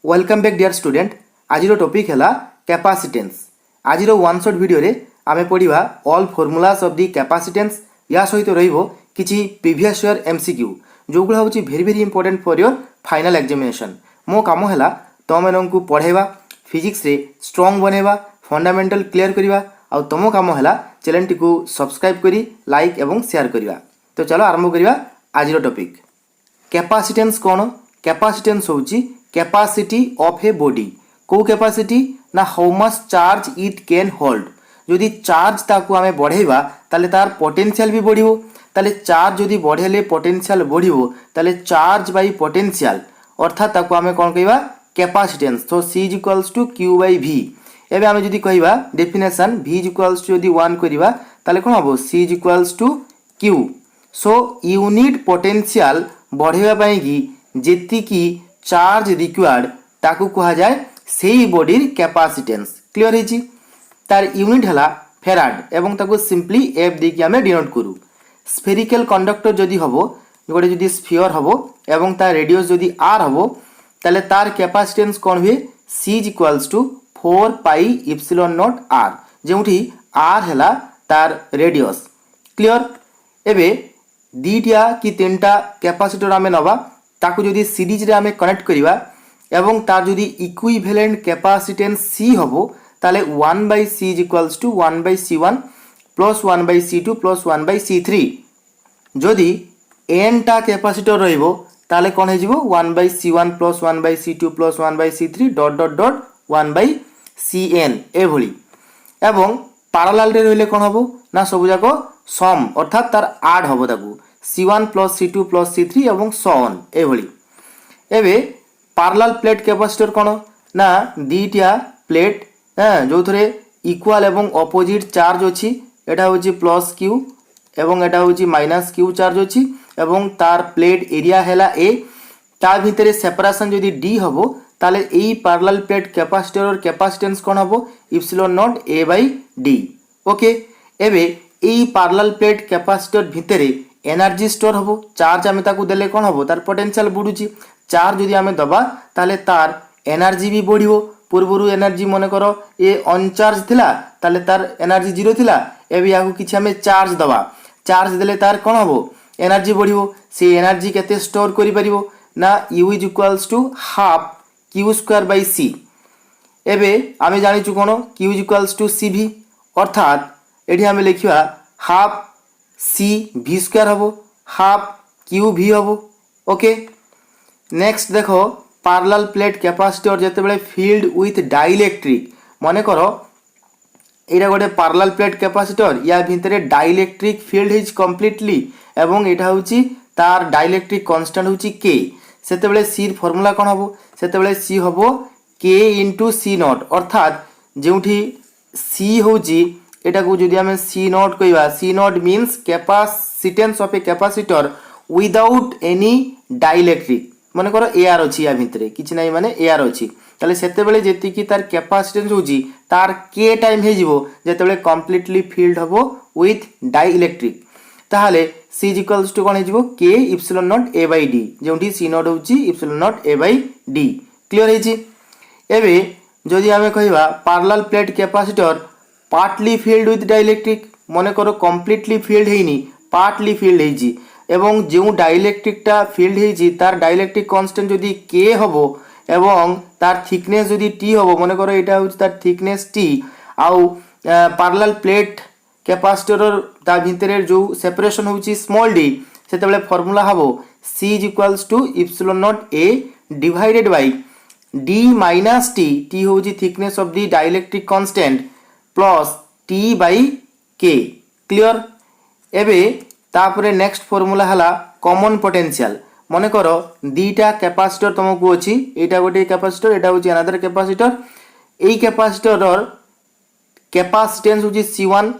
Welcome back dear student. आज topic है capacitance. आज वन शॉट वीडियो रे आमे पढ़िबा all formulas of the capacitance. या सहित रहिबो किछि प्रीवियस ईयर एमसीक्यू जोगुला होछि very very important for your final examination. मो काम है तुम मानू पढ़ेबा, फिजिक्स रे स्ट्रॉन्ग बनेबा, फंडामेंटल क्लियर करवा। आ तुम काम है चैनल टी को सब्सक्राइब करी लाइक एवं शेयर करवा। तो चलो आरंभ करवा आज टॉपिक। कैपेसिटेंस कौन? कैपेसिटेंस होछि कैपेसिटी ऑफ ए बॉडी। को कैपेसिटी ना how much charge it can hold. यदि चार्ज ताकू आमे बढ़ेबा ताले तार पोटेंशियल भी बढ़िबो। ताले चार्ज यदि बढ़ेले पोटेंशियल बढ़िबो ताले चार्ज बाई पोटेंशियल अर्थात ताकू आमे कोन कहबा कैपेसिटेंस। तो C equals to Q by V। एबे आमे यदि कहबा डेफिनेशन V इक्वल्स टू यदि 1 करबा ताले कोन हबो C equals to Q। So unit potential बढ़ेबा पई कि जेति की चार्ज रिक्वायर्ड ताकू कहा जाए सेही बॉडीर कैपेसिटेंस। क्लियर है जी? तार यूनिट हला फेराड एवं ताकू सिंपली F देकी आमे डिनोट करू। स्फेरिकल कंडक्टर जदि हबो गोटे जदि स्फीयर हबो एवं तार रेडियस जदि r हबो ताले तार कैपेसिटेंस कोन हुए C equals to 4 pi epsilon naught r, जेउठी r हला तार रेडियस। क्लियर? एबे दीटा कि तीनटा कैपेसिटर आमे नबा ताकू जदि सीरीज रे आमे कनेक्ट करिवा एवं तार जदि इक्विवेलेंट कैपेसिटेंस C हबो ताले 1 by C equals to 1 by C1 plus 1 by C2 plus 1 by C3। जदि n टा कैपेसिटर रहिबो ताले कोन हेजिबो 1 by C1 plus 1 by C2 plus 1 by C3 dot dot dot 1 by Cn एभली। एवं पैरेलल रे रहिले कोन हबो ना सब जाको सम अर्थात तार ऐड हबो ताकू C1 plus C2 plus C3 एवं सो ऑन एभली। एबे पैरेलल प्लेट कैपेसिटर कोन ना दीटा प्लेट जो थरे इक्वल एवं ऑपोजिट चार्ज अछि। एटा होछि प्लस Q एवं एटा होछि माइनस Q चार्ज अछि एवं तार प्लेट एरिया हैला A। ता भितरे सेपरेशन जदि D हबो ताले एई पैरेलल प्लेट कैपेसिटर और कैपेसिटेंस कोन हबो epsilon naught A by D। Okay. एबे एई पैरेलल प्लेट कैपेसिटर भितरे एनर्जी स्टोर हबो। चार्ज आमे ताकू देले कोन हबो तार पोटेंशियल बढ़ुची। चार्ज जदि आमे दबा ताले तार एनर्जी भी बढ़िबो। पूर्वरु एनर्जी मने करो ए अनचार्ज थिला ताले तार एनर्जी 0 थिला। एबे याकू किछि आमे चार्ज दबा, चार्ज देले तार कोन हबो एनर्जी बढ़िबो। से एनर्जी केते स्टोर करि परिबो ना U is equals to half Q square by C। एबे आमे जानिचु कोन Q is equals to CV अर्थात एठी आमे लिखिबा हाफ C V स्क्वायर हबो हाफ Q V हबो। ओके। नेक्स्ट देखो पैरेलल प्लेट कैपेसिटर जेते बेले फील्ड विथ डाइलेक्ट्रिक माने करो एटा गोटे पैरेलल प्लेट कैपेसिटर या भितरे डाइलेक्ट्रिक फील्ड इज कंप्लीटली एवं एटा होची तार डाइलेक्ट्रिक कांस्टेंट होची K। सेते बेले C फार्मूला कोन हबो सेते बेले C हबो K * C नॉट अर्थात जेउठी C होची एटा को जदि हमें C नॉट कहबा C not means capacitance of a capacitor without any dielectric. माने करो एआर अछि या भितरे किछि नै माने एआर अछि ताले सेते बेले जेति की तार कैपेसिटेंस होजी तार K टाइम हे जिवो जेते बेले कंप्लीटली फील्ड हबो विथ डाइलेक्ट्रिक। ताहाले C इक्वल्स टू कोन हे जिवो K epsilon naught A by D जेउठी C नॉट होची epsilon naught A by D। Clear हे जी? एबे जदि हमें कहबा parallel plate capacitor partly filled with dielectric मने करो कंप्लीटली फील्ड हेनी पार्टली फील्ड हेजी एवं जो डाइलेक्ट्रिकटा फील्ड हेजी तार डाइलेक्ट्रिक कांस्टेंट जदि K हबो एवं तार थिकनेस जदि T हबो मने करो एटा होची तार थिकनेस T आउ पैरेलल प्लेट कैपेसिटर ता भितरे जो सेपरेशन होची स्मॉल d सेते बेले फार्मूला हबो C equals to epsilon naught A divided by D minus T। T होची thickness of the dielectric constant plus T by K। Clear? एबे तापरे नेक्स्ट फार्मूला हला कॉमन पोटेंशियल। मने करो दीटा कैपेसिटर तुमको अछि एटा गोटे कैपेसिटर एटा होची अनदर कैपेसिटर। एई कैपेसिटर और कैपेसिटेंस होची C1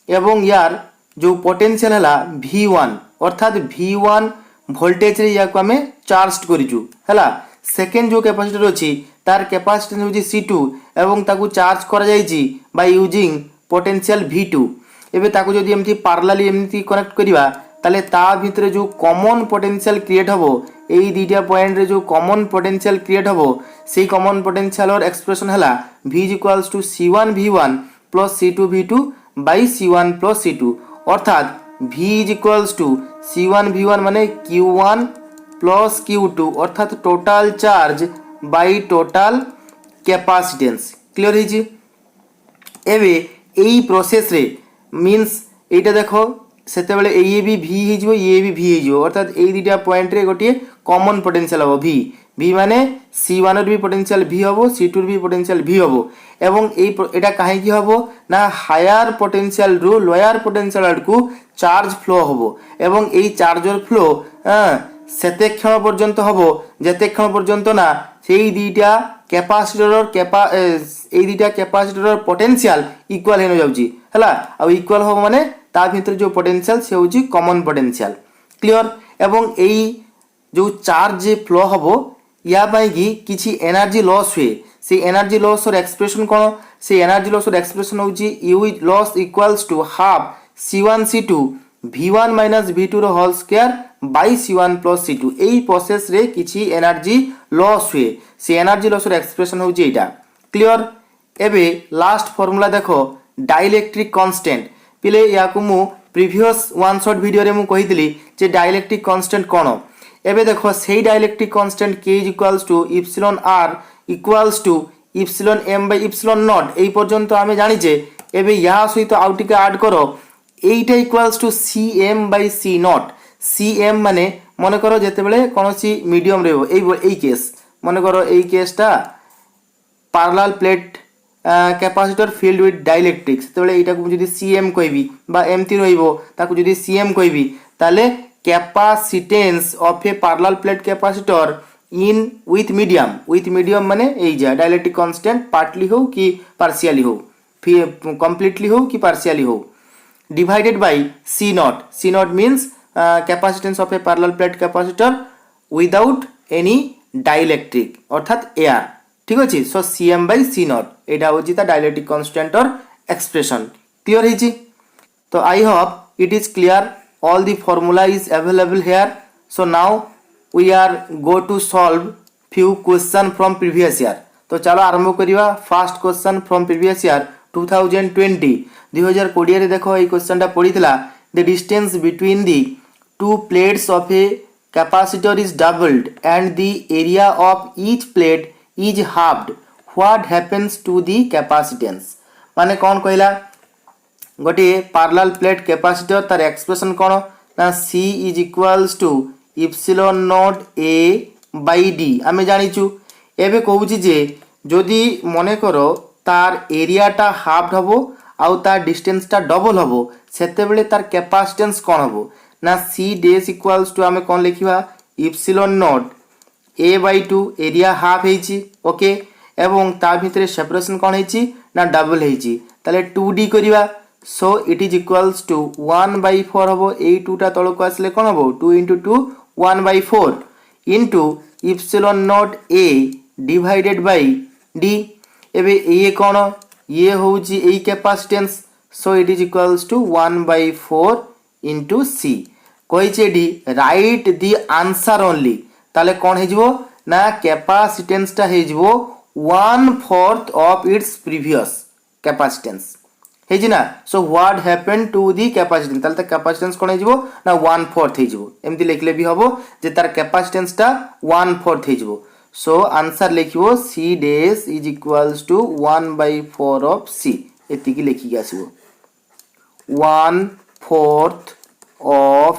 एवं यार जो पोटेंशियल हला V1 अर्थात V1 वोल्टेज रे याको हमें चार्ज करिजु हला। सेकंड जो कैपेसिटर अछि तार कैपेसिटेंस होची C2 एवं ताकू चार्ज करा जायछि बाय यूजिंग पोटेंशियल V2। एबे ताकू जदि एमथि पैरेलली एमथि कनेक्ट करिवा তাহলে তা ভিতরে যে কমন পোটেনশিয়াল ক্রিয়েট হব এই দুইটা পয়েন্টরে যে কমন পোটেনশিয়াল ক্রিয়েট হব সেই কমন পোটেনশিয়ালর এক্সপ্রেশন হলা V equals to C1 V1 plus C2 V2 by C1 plus C2 অর্থাৎ V equals to C1 V1 মানে Q1 প্লস Q2 অর্থাৎ total charge by total capacitance. Clear হয়েছি? এবে এই প্রসেসরে মিন্স এইটা দেখো সেতবেলে এই বি ভি হয়ে ইয়ে বি ভি হয়ে অর্থাৎ এই দুইটা পয়েন্টরে গোটিয়ে কমন পোটেনশিয়াল হব ভি। ভি মানে C1 বি পোটেনশিয়াল ভি হব, C2 বি পোটেনশিয়াল ভি হব এবং এই এটা কাহিকি হব না হায়ার পোটেনশিয়াল রু লোয়ার পোটেনশিয়াল আড়কু চার্জ ফ্লো হব এবং এই চার্জর ফ্লো সেতেক্ষণ পর্যন্ত হব যেতেক্ষণ পর্যন্ত না সেই দুইটা ক্যাপাসিটরর এই দুইটা ক্যাপাসিটরর পোটেনশিয়াল ইকুয়াল হয়ে যাଉଛି ହେଲା ଆଉ ইকুয়াল হব মানে তা ভিতরে যে পোটেনশিয়াল সে হচ্ছে কমন পোটেনশিয়াল। ক্লিয়ার? এবং এই যে চার্জ ফ্লো হব ইয়া পাইকি কিছু এনার্জি লস হুয়ে সেই এনার্জি লসর এক্সপ্রেশন কোণ সেই এনার্জি লসর এক্সপ্রেশন হচ্ছে U loss equals to half C1 C2 V1 minus V2 র whole square by C1 plus C2 এই প্রসেসরে কিছু এনার্জি লস হুয়ে সেই এনার্জি লসর এক্সপ্রেশন হচ্ছে এইটা। ক্লিয়ার? এবে লাস্ট ফর্মুলা দেখো ডাইলেক্ট্রিক কনস্ট্যান্ট পিলে ইয়াকু মু প্রিভিয়স ওয়ান শট ভিডিওরে মু কহিলি যে ডাইলেক্ট্রিক কনস্ট্যান্ট কোণ। এবে দেখো সেই dielectric constant K equals to epsilon R equals to epsilon M by epsilon naught এই পর্যন্ত আমি জানিছে। এবে ইয়া সহিত আউ টিকে আড করো এইটা equals to CM by C naught. CM মানে মনে করো যেতেবেলে কোনসি মিডিয়াম রইব এই কেস মনে করো এই কেসটা parallel plate capacitor filled with dielectric সেতবেলে এইটাকে যদি CM কইবি বা এমতি রইব তাকে যদি CM কইবি তাহলে capacitance of A parallel plate capacitor in with medium মানে এই যা ডাইলেক্ট্রিক কনস্ট্যান্ট পার্টলি হোক কি পার্সিয়ালি হোক কমপ্লিটলি হোক কি পার্সিয়ালি হোক divided by C naught means capacitance of a parallel plate capacitor without any dielectric অর্থাৎ এয়ার। ঠিক আছে? So CM by C naught এটা হচ্ছে তা ডাইলেক্ট্রিক কনস্ট্যান্টর এক্সপ্রেশন। ক্লিয়ার হয়েছি? তো I hope it is clear, all the formula is available here. So now we are go to solve few question from previous year. তো চলো আরম্ভ করিবা first question from previous year 2020 2020 রে দেখো এই কোশ্চেনটা পড়িতলা the distance between the two plates of a capacitor is doubled and the area of each plate is halved. What happens to the capacitance? মানে কোন কইলা গোটে প্যারালাল প্লেট ক্যাপাসিটর তার expression কোন না C is equals to epsilon naught A by D আমি জানিছু। এবে কହୁছি যে যদি মনে করো তার এরিয়াটা হাফড হব আউ তার ডিস্টেন্সটা ডবল হব সেতেবেলে তার ক্যাপাসিটেন্স কোন হব না C ডেস ইকুয়ালস টু আমি কোন লিখিবা epsilon naught A by 2 area half হয়েছি ওকে এবং তার ভিতরে সেপারেশন কোন হয়েছি না ডাবল হয়েছি তাহলে 2D করিবা। So it is equals to 1 by 4 হব এই 2টা তলকু আসলে কোন হব 2 into 2 1 by 4 into epsilon naught A divided by D। এবে ইয়ে কোন ইয়ে হচ্ছে এই capacitance so it is equals to 1 by 4 into C কইছে এটি রাইট দি আনসার অনলি তাহলে কোন হয়ে যাব না ক্যাপাসিটেন্সটা হয়ে যাব 1/4 অফ ইটস প্রিভিয়াস ক্যাপাসিটেন্স হয়েছি না। So what happen to the capacitance তাহলে তার ক্যাপাসিটেন্স কোন হয়ে যাব না 1/4 হয়ে যাব এমতি লিখলে বি হব যে তার ক্যাপাসিটেন্সটা 1/4 হয়ে যাব। সো আনসার লিখিব C dash is equals to 1/4 of C এতিকি লিখিকি আসিব 1/4 অফ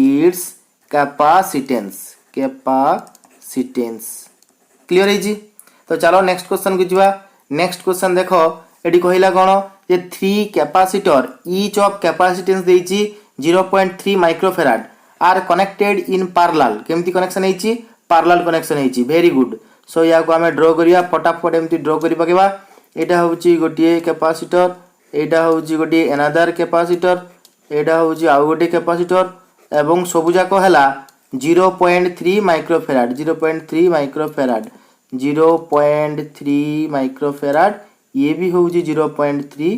ইটস ক্যাপাসিটেন্স ক্লিয়ার হয়েছি? তো চলো নেক্সট কোশ্চেন কু যা। নেক্সট কোশ্চেন দেখো এটি কহিলা কোন যে 3 ক্যাপাসিটর ইচ অফ ক্যাপাসিটেন্স দেইছি 0.3 microfarad are connected in parallel কেমতি কানেকশন হইছি প্যারালাল কানেকশন হইছি ভেরি গুড। সো ইয়াকু আমি ড্র করিয়া ফটাফট এমতি ড্র করি পকেবা এটা হচ্ছে গোটিয়ে ক্যাপাসিটর এটা হচ্ছে গোটিয়ে এনাদার ক্যাপাসিটর এটা হচ্ছে আউ গোটিয়ে ক্যাপাসিটর এবং সবুজাক হেলা 0.3 মাইক্রোফেরাড 0.3 মাইক্রোফেরাড 0.3 মাইক্রোফেরাড ইয়ে भी হচ্ছে 0.3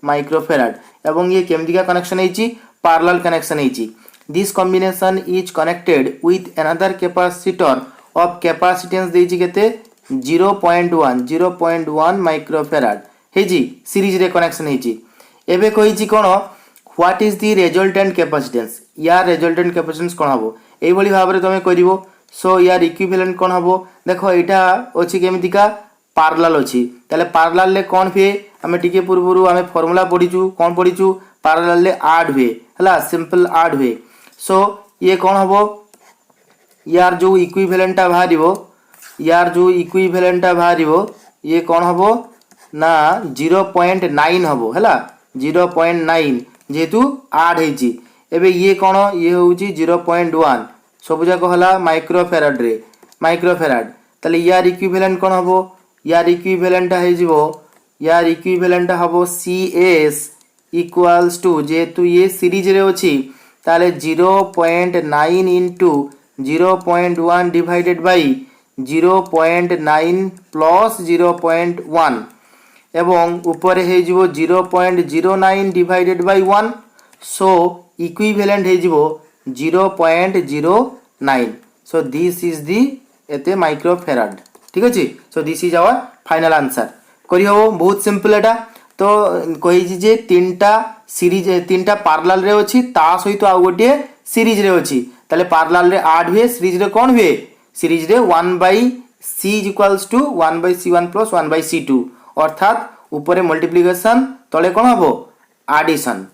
মাইক্রোফেরাড এবং ইয়ে কেমদিকা কানেকশন হইছি প্যারালাল কানেকশন হইছি। This combination is connected with another capacitor of capacitance देइछि केते 0.1 माइक्रोफेराड हेजी सीरीज रे कनेक्शन हेजी एबे कहिछि कोन what is the resultant capacitance यार रिजल्टेंट कैपेसिटेंस कोन हबो एई भली भाबरे तमे करिवो सो यार इक्विवेलेंट कोन हबो देखो एटा अछि केमितिका पैरेलल अछि ताले पैरेलल ले कोन हुए हमें टिके पूर्वरु हमें फार्मूला पढिचु कोन पढिचु पैरेलल ले ऐड हुए हला सिंपल ऐड हुए सो ये कोन हबो यार जो इक्विवेलेंटा बाहरिबो यार जो इक्विवेलेंटा बाहरिबो ये कोन हबो ना 0.9 हबो हला 0.9 जेतु ऐड हेची एबे ये कोन ये होउची 0.1 सब जाको हला माइक्रोफेराड रे माइक्रोफेराड ताले यार इक्विवेलेंट कोन हबो यार इक्विवेलेंट हे जिवो यार इक्विवेलेंट हबो CS इक्वल्स टू जेतु ये सीरीज रे अछि ताले 0.9 इनटू 0.1 डिवाइडेड बाय 0.9 प्लस 0.1 एवं ऊपर हे जिवो 0.09 डिवाइडेड बाय 1 सो इक्विवेलेंट हे जिवो 0.09 सो दिस इज दी एते माइक्रोफेराड ठीक अछि so this is our final answer करि हो बहुत सिंपल एटा तो कहि जे तीनटा सीरीज तीनटा पैरेलल रे अछि ता सहित आ गोटे सीरीज रे अछि ताले पैरेलल रे ऐड हुए सीरीज रे कोन हुए सीरीज रे 1/c equals to 1/c1 plus 1/c2 अर्थात ऊपर मल्टीप्लिकेशन तले कोन हबो एडिशन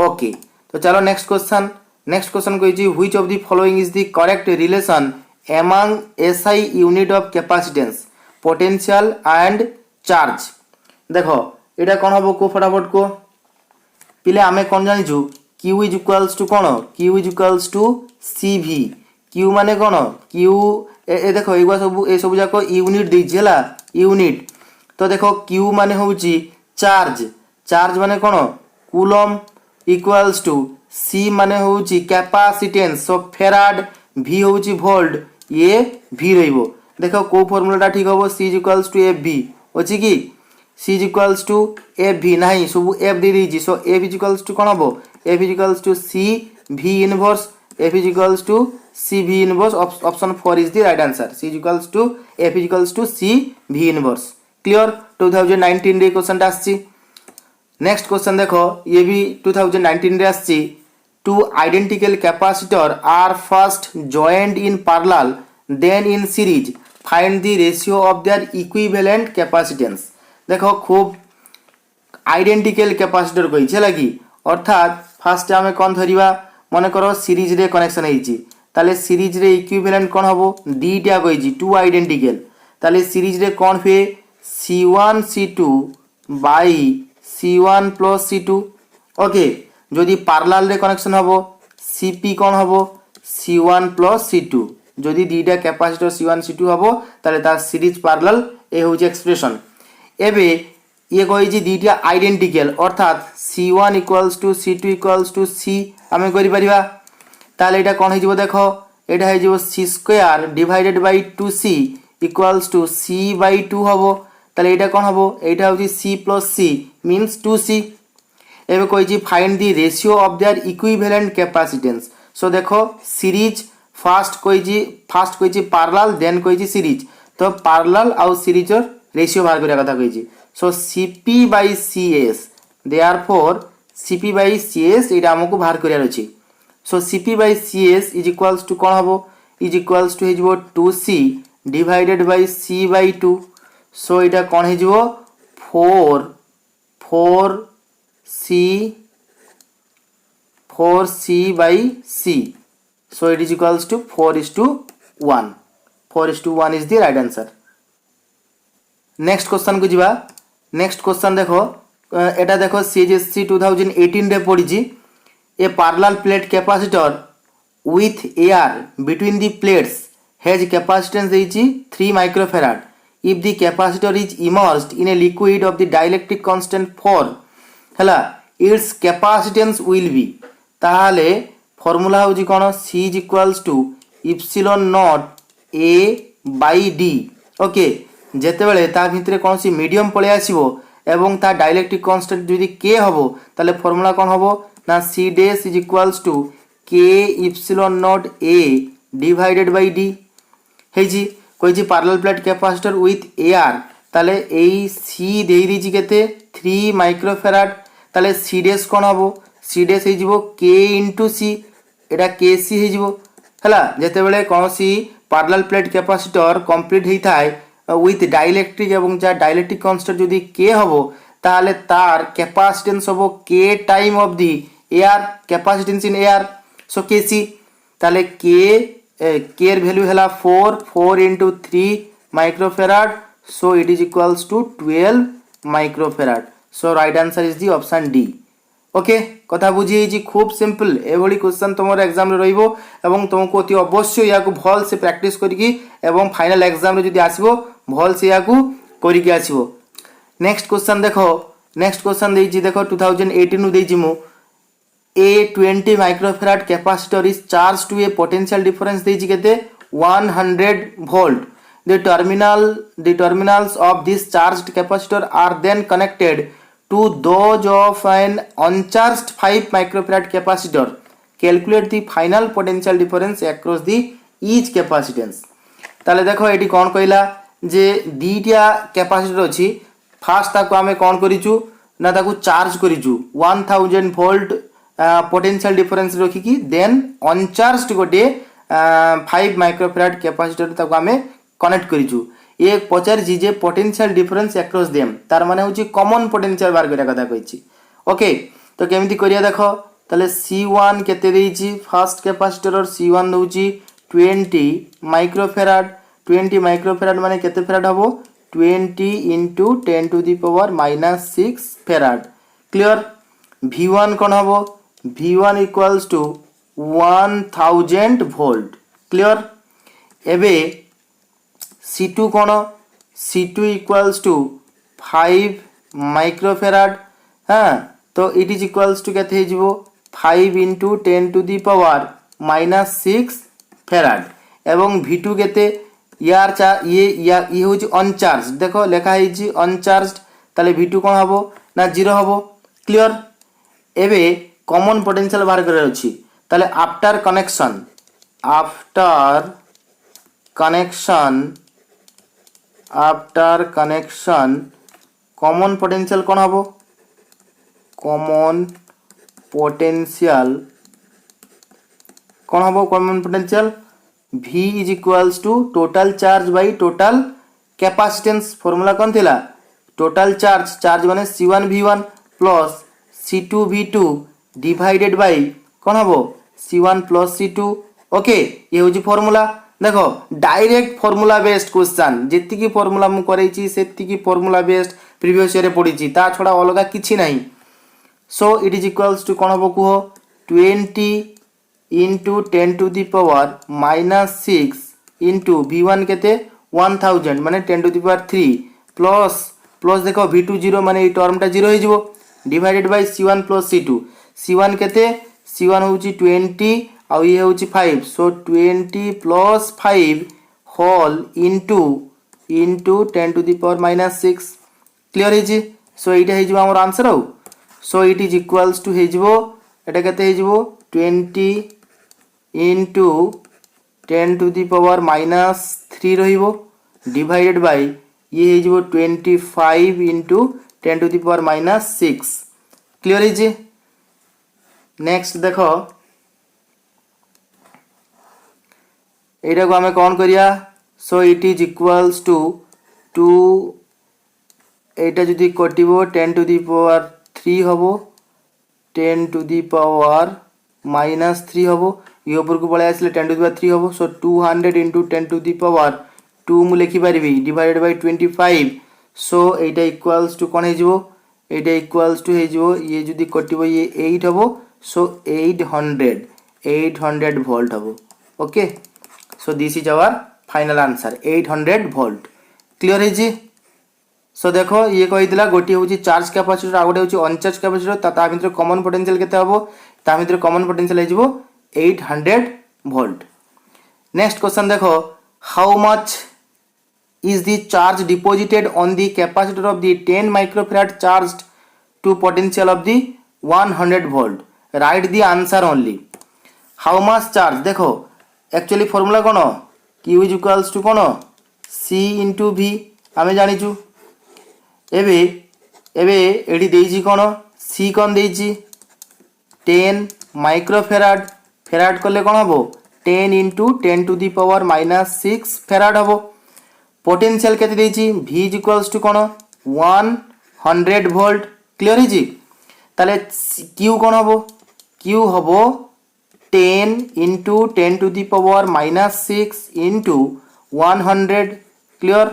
ओके तो चलो नेक्स्ट क्वेश्चन कहि जे which of the following is the correct relation among SI unit of capacitance potential and charge देखो एटा कोन हबो को फटाफट को पिले आमे कोन जानिजु q is equals to cone q is equals to cv q माने कोन q ए देखो एगुआ सब जाको यूनिट दिजेला यूनिट तो देखो q माने होउची चार्ज माने कोन कूलम इक्वल्स टू c माने होउची कैपेसिटेंस सो फेराड v होउची वोल्ट ये v रहिबो देखो को फार्मूलाटा ठीक हबो c इक्वल्स टू fv अछि की c इक्वल्स टू fv नाही सब f दे दीजी सो f इक्वल्स टू कोन हबो f equals to c v inverse f equals to c v inverse option 4 is the right answer c equals to f equals to c v inverse clear 2019 रे question आछि next question देखो ये भी 2019 रे आछि two identical capacitor are first joined in parallel then in series find the ratio of their equivalent capacitance देखो खूब identical capacitor कहि छै लागि अर्थात फर्स्ट हमें कोन धरिबा माने करो सीरीज रे कनेक्शन हेछि ताले सीरीज रे इक्विवेलेंट कोन हबो दीटा कहि छी टू आइडेंटिकल ताले सीरीज रे कोन हुए C1 C2 by C1 plus C2 okay जदि पैरेलल रे कनेक्शन हबो CP कोन हबो C1 प्लस C2 जदि दीटा कैपेसिटर C1 C2 हबो ताले ता सीरीज पैरेलल ए होची एक्सप्रेशन एबे ये कहि जे दीटा आइडेंटिकल अर्थात C1 equals to C2 equals to C हमें करि परिबा ताले एटा कोन हेजिबो देखो एटा हेजिबो C square divided by 2C equals to C by 2 हबो ताले एटा कोन हबो एटा होची C plus C means 2C एबे कहि जे find the ratio of their equivalent capacitance so देखो सीरीज फर्स्ट कहि जे पैरेलल देन कहि जे सीरीज तो पैरेलल आउ सीरीज और रेशियो बाहर करिया कथा कहि जे so CP by CS therefore CP by CS एटा हमकु बाहर करिया अछि so CP by CS is equals to कोन हबो इज इक्वल्स टू हेजिबो 2C divided by C by 2 so एटा कोन हेजिबो 4C by C so it is equals to 4:1 4:1 is the right answer next question को जिबा next question देखो एटा देखो CHSC 2018 रे पड़ी जी a parallel plate capacitor with air between the plates has capacitance देछि 3 microfarad if the capacitor is immersed in a liquid of the dielectric constant 4 हला its capacitance will be ताहाले formula होजी कोन C is equals to epsilon naught A by D okay जेते बेले ता भितरे कोन सी medium पळे आसीबो एवं ता डाइलेक्ट्रिक कांस्टेंट जदि K हबो ताले फार्मूला कोन हबो ना C dash is equals to K epsilon naught A divided by D ହେଇଛି। କହିଛି parallel plate capacitor with air, ତାହେଲେ ଏଇ ସି ଦେଇଦେଇଛି କେତେ 3 ମାଇକ୍ରୋଫେରାଡ, ତାହେଲେ ସି ଡେସ୍ କ'ଣ ହେବ, ସି ଡେସ୍ ହେଇଯିବ କେ ଇଣ୍ଟୁ ସି, ଏଇଟା କେ ସି ହେଇଯିବ ହେଲା। ଯେତେବେଳେ କୌଣସି ପାରାଲାଲ ପ୍ଲେଟ୍ କ୍ୟାପାସିଟର କମ୍ପ୍ଲିଟ୍ ହେଇଥାଏ ୱିଥ୍ ଡାଇଇଲେକ୍ଟ୍ରିକ୍ ଏବଂ ଯାହା ଡାଇଇଲେକ୍ଟ୍ରିକ୍ କନଷ୍ଟାଣ୍ଟ ଯଦି କେ ହେବ ତାହେଲେ ତାର କ୍ୟାପାସିଟେନ୍ସ ହେବ K time of the air, capacitance in air, so K C, তাহলে কে কে এর ভ্যালু হলা 4 into 3 microfarad, so it is equals to 12 microfarad. So right answer is the option D. Okay, কথা বুঝি হয়েছি, খুব simple. এভাবে question তোমার এক্সামে রহব এবং তোমাকে অতি অবশ্যই ইয়াকু ভালসে প্র্যাকটিস করিকি এবং ফাইনাল এক্সামে যদি আসব ভালসে ইয়াকু করিকি আসব। নেক্সট কোশ্চেন দেখো, নেক্সট কোশ্চেন দেইছি দেখো 2018 দেইছি মু a 20 microfarad capacitor is charged to a potential difference देइछि केते 100 volt. The terminals of this charged capacitor are then connected to those of an uncharged 5 microfarad capacitor. Calculate the final potential difference across the each capacitance. তাহলে দেখো এটি কোন কইলা যে দুইটা capacitor ଅଛି, first তাকু আমি কোন করিছু না তাকু চার্জ করিছু 1000 ভোল্ট पोटेंशियल डिफरेंस रखिकी देन अनचार्ज गोटे 5 माइक्रोफेराड कैपेसिटर तक आम कनेक्ट करिछु। ये पचारि जे पोटेंशियल डिफरेंस अक्रॉस देम तार माने होची कॉमन पोटेंशियल बार करिया कथा कहिछि। ओके, तो केमिति करिया देखो, ताले C1 केते देइछि, फर्स्ट कैपेसिटर और C1 दोछि 20 माइक्रोफेराड, 20 माइक्रोफेराड माने केते फेराड हबो 20 into 10 to the power -6 farad. Clear. V1 कोन हबो, V1 equals to 1000 volt। Clear. एबे C2 cone, C2 equals to 5 microfarad. हाँ, तो इट इज इक्वल्स टू केते हेजिबो 5 into 10 to the power -6 farad. एवं V2 केते यार ये होची अनचार्ज, देखो लेखा हेजी अनचार्ज, ताले V2 कोन हबो ना 0 हबो। क्लियर। एबे कॉमन पोटेंशियल बाहर करे अछि, ताले आफ्टर कनेक्शन कॉमन पोटेंशियल कोन हबो, कॉमन पोटेंशियल कोन हबो, common potential V is equals to total charge by total capacitance. Formula कोन थिला, टोटल चार्ज माने C1 V1 plus C2 V2 divided by कौन हम C1 प्लस C2। ओके, ये हूँ फॉर्मूला। देखो डायरेक्ट फॉर्मूला बेस्ड क्वेश्चन, जी फॉर्मूला मु करैछि सेतिकी फॉर्मूला बेस्ड प्रीवियस ईयर पढ़ी, ता छड़ा अलग किछि नहीं। So it is equals to कौन हम कह 20 into 10 to the power -6 into V1 केते 1000 माने 10 to the power 3 प्लस देखो V2 0 माने ये टर्मटा 0 हो जिवो divided by C1 plus C2। C1 केते, C1 होची 20 और ये होची 5, so 20 plus 5 whole into 10 to the power -6। Clear हेजी। सो एटा हेजिबो हमर आंसर हो। So it is equals to हेजिबो एटा केते हेजिबो 20 into 10 to the power -3 रहिबो डिवाइडेड बाय ये हेजिबो 25 into 10 to the power -6। Clear हेजी। नेक्स्ट देखो एटा को हमें कौन करिया, so it is equals to 2 एटा जदि कटिबो 10 to the power 3 हबो 10 to the power -3 हबो, ये ऊपर को पळे आसले 10 to the power 3 हबो। सो 200 into 10 to the power 2 मु लिखि पारिबी डिवाइडेड बाय 25। सो एटा equals to cone हेजिबो, Etah equals to हेजिबो ये जदि कटिबो ये 8 हबो, सो 800 volt हबो। Okay, so this is our final answer 800 volt। Clear हेजी। सो देखो ये कहिदिला गोटी होची चार्ज कैपेसिटर आ गोटे होची अनचार्ज कैपेसिटर, ता भितर कॉमन पोटेंशियल केते हबो, ता भितर कॉमन पोटेंशियल हेजिबो 800 volt। नेक्स्ट क्वेश्चन देखो, how much is the charge deposited on the capacitor of the 10 microfarad charged to potential of the 100 volt? Write the answer only। How much charge देखो actually formula कौन Q is equals to कौन C into V आम जाचु एबे एबे eighty देइछि कौन C कौन देइछि 10 microfarad farad कले कौन हम 10 into 10 to the power minus 6 farad हम पोटेंशियल केते देइछि V इज इक्वाल्स टू कौन 100 वोल्ट क्लियर है जी ताले Q कौन हम Q हम 10 into 10 to the power minus 6 into 100 clear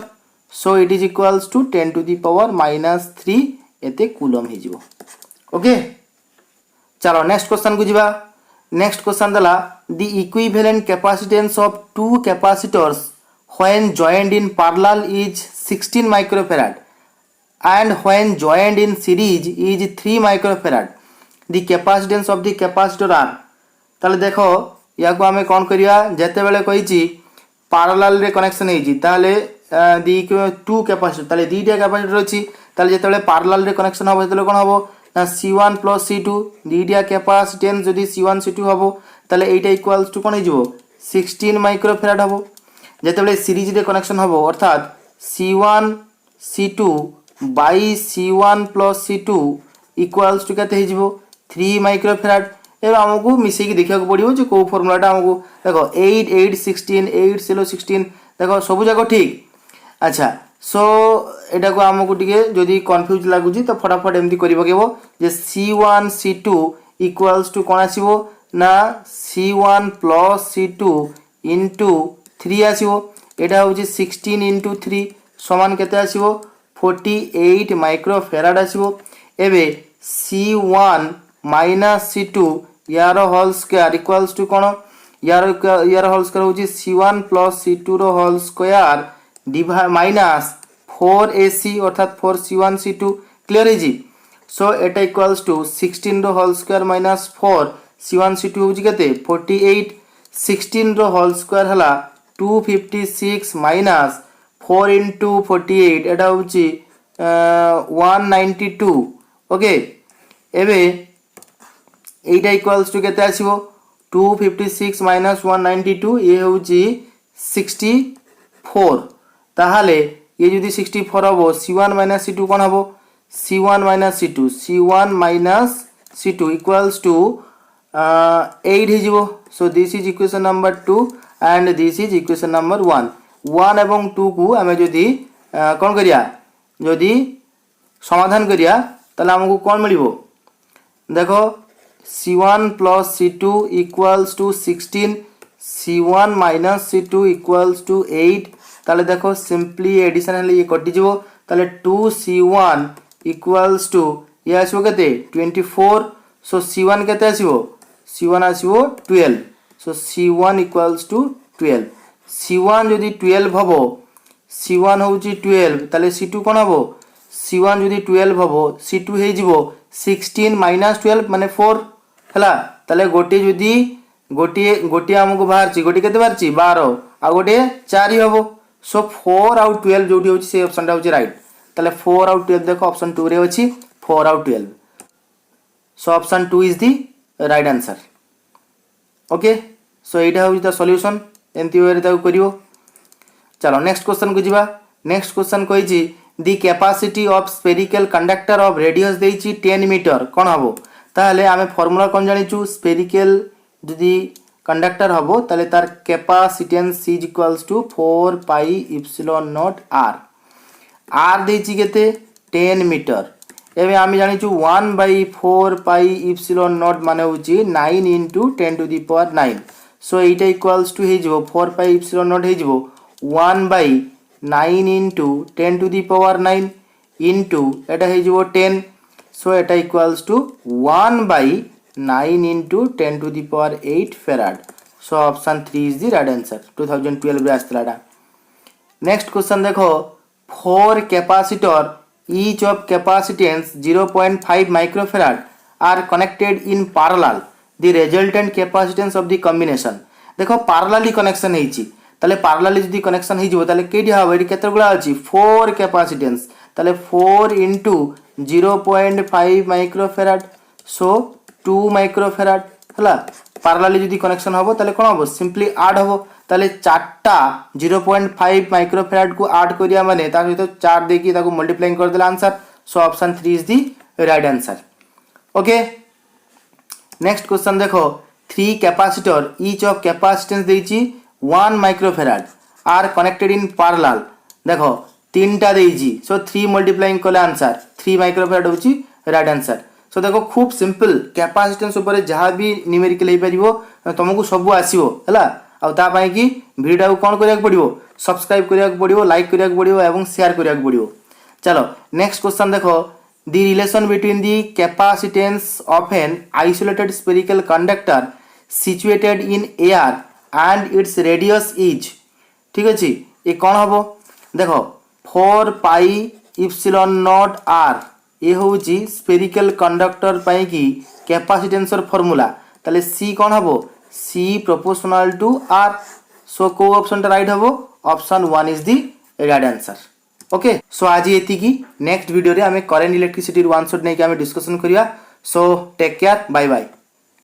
so it is equals to 10 to the power minus 3 एते कूलम हो जिवो ओके चलो नेक्स्ट क्वेश्चन को जीवा नेक्स्ट क्वेश्चन दला the equivalent capacitance of two capacitors when joined in parallel is 16 microfarad and when joined in series is 3 microfarad the capacitance of the capacitor are ताले देखो या को हमें कौन करिया जेते बेले कहिची पैरेलल रे कनेक्शन हेजी ताले दी टू कैपेसिटर ताले दीटा कैपेसिटर अछि ताले जेते बेले पैरेलल रे कनेक्शन हबो तेले कोन हबो ना C1 + C2 दीटा कैपेसिटेंस जदी C1 C2 हबो ताले एटा इक्वल्स टू कोन हेजिवो 16 माइक्रोफैराड हबो जेते बेले सीरीज रे कनेक्शन हबो अर्थात C1 C2 by C1 plus C2 equals to केते हेजिवो 3 माइक्रोफैराड एबे हमकु मिसे की देखिया को पड़िबो जे को फार्मूलाटा हमकु देखो 8 8 16 8 0 16 देखो सब जाको ठीक अच्छा सो एटा को हमकु टिके जदी कंफ्यूज लागु जी तो फटाफट एमती करि बकेबो जे C1 C2 equals to कोन आसीबो ना C1 plus C2 into 3 आसीबो एटा होची 16 into 3 समान केते आसीबो 48 माइक्रोफैराड आसीबो एबे C1 minus C2 यार होल स्क्वायर इक्वल्स टू कोन यार होल स्क्वायर होची C1 plus C2 रो whole square divide minus 4AC अर्थात 4C1 C2 क्लियर है जी सो एटा इक्वल्स टू 16 रो whole square minus 4 C1 C2 होची केते 48 16 रो होल स्क्वायर हला 256 माइनस 4 into 48 एटा होची 192 ओके एबे एटा इक्वल्स टू केते आसीबो 256 माइनस 192 ये होची 64 ताहाले ये जदी 64 हबो C1 माइनस C2 कोन हबो C1 minus C2 C1 minus C2 equals to 8 हिजिबो so this is equation number 2 and this is equation number 1 1 एवं 2 को आमे जदी कोन करिया जदी समाधान करिया तले हमकु कोन मिलिबो देखो C1 plus C2 equals to 16 C1 minus C2 equals to 8 ताले देखो सिंपली एडिशन हले ये कटि जिवो ताले 2C1 equals to ये आसीबो केते 24 सो C1 केते आसीबो C1 आसीबो 12 so C1 equals to 12 C1 जदी 12 हबो C1 होउची 12 ताले C2 कोन हबो C1 जदी 12 हबो C2 हे जिवो 16 minus 12 माने 4 हला ताले गोटे जदी गोटे हमको बाहर ची गोटे केते बाहर ची 12 आ गोटे 4 हबो सो 4 आउट 12 जोटी होची से ऑप्शन टा होची राइट ताले 4 आउट 12 देखो ऑप्शन 2 रे होची 4 out 12 so option 2 is the right answer okay so एटा होची द सॉल्यूशन एंती वे रे ताको करिवो चलो नेक्स्ट क्वेश्चन को जीवा नेक्स्ट क्वेश्चन कहि जी the capacity of spherical conductor of radius देइची 10 मीटर कोन हबो ताले आमे फार्मूला कोन जानिचु स्फेरिकल जदी कंडक्टर हबो ताले तार capacitance is equals to 4 pi epsilon naught r r देइची केते 10 मीटर एबे आमे जानिचु 1/4 पाई एप्सिलॉन नॉट माने होची 9 into 10 to the power 9 सो एटा इक्वल्स टू हे जिवो 4 पाई एप्सिलॉन नॉट हे जिवो 1/9 into 10 to the power 9 into एटा हे जिवो 10 सो एटा equals to 1/9 into 10 to the power 8 farad so option 3 is the right answer 2012 रे आस्तलाडा नेक्स्ट क्वेश्चन देखो 4 capacitor each of capacitance 0.5 microfarad are connected in parallel the resultant capacitance of the combination देखो parallelly connection हेची ताले parallelly जदी connection हे जिवो ताले KD हबो एडी केते गुला अछि 4 capacitance ताले 4 into 0.5 microfarad so 2 microfarad हला প্যারালালি যদি কানেকশন হবো তাহলে কোন হবো সিম্পলি আড হবো তাহলে চারটা 0.5 মাইক্রোফ্যারাড কু আড করিয়া মানে তার সহিত 4 দেখি তাকে মল্টিপ্লাইং করে দেলে answer so option 3 is the right answer okay next question देखो 3 कैपेसिटर ईच ऑफ कैपेसिटेंस देइची 1 microfarad are connected in parallel देखो तीनटा देइची सो 3 मल्टीप्लाइंग कले आंसर 3 माइक्रोफैराड होची राइट आंसर सो देखो खूब सिंपल कैपेसिटेंस ऊपर जहाँ भी न्यूमेरिकल हो पारिबो तुमको सब आसीबो हला आ ता पई कि वीडियो को कोन करिया पड़िबो सब्सक्राइब करिया पड़िबो लाइक करिया पड़िबो एवं शेयर करिया पड़िबो चलो नेक्स्ट क्वेश्चन देखो the relation between the capacitance of an isolated spherical conductor situated in air and its radius is ठीक अछि ये कौन हबो देखो 4 पाई इप्सिलॉन नॉट आर ये होउची स्फेरिकल कंडक्टर पई की कैपेसिटेंस फार्मूला ताले सी कौन हबो सी प्रोपोर्शनल टू आर सो को ऑप्शन राइट हबो option 1 is the right answer okay so आज एति की नेक्स्ट वीडियो रे हमें करेंट इलेक्ट्रिसिटी वन शॉट नै कि हमें डिस्कशन करिया so take care bye bye.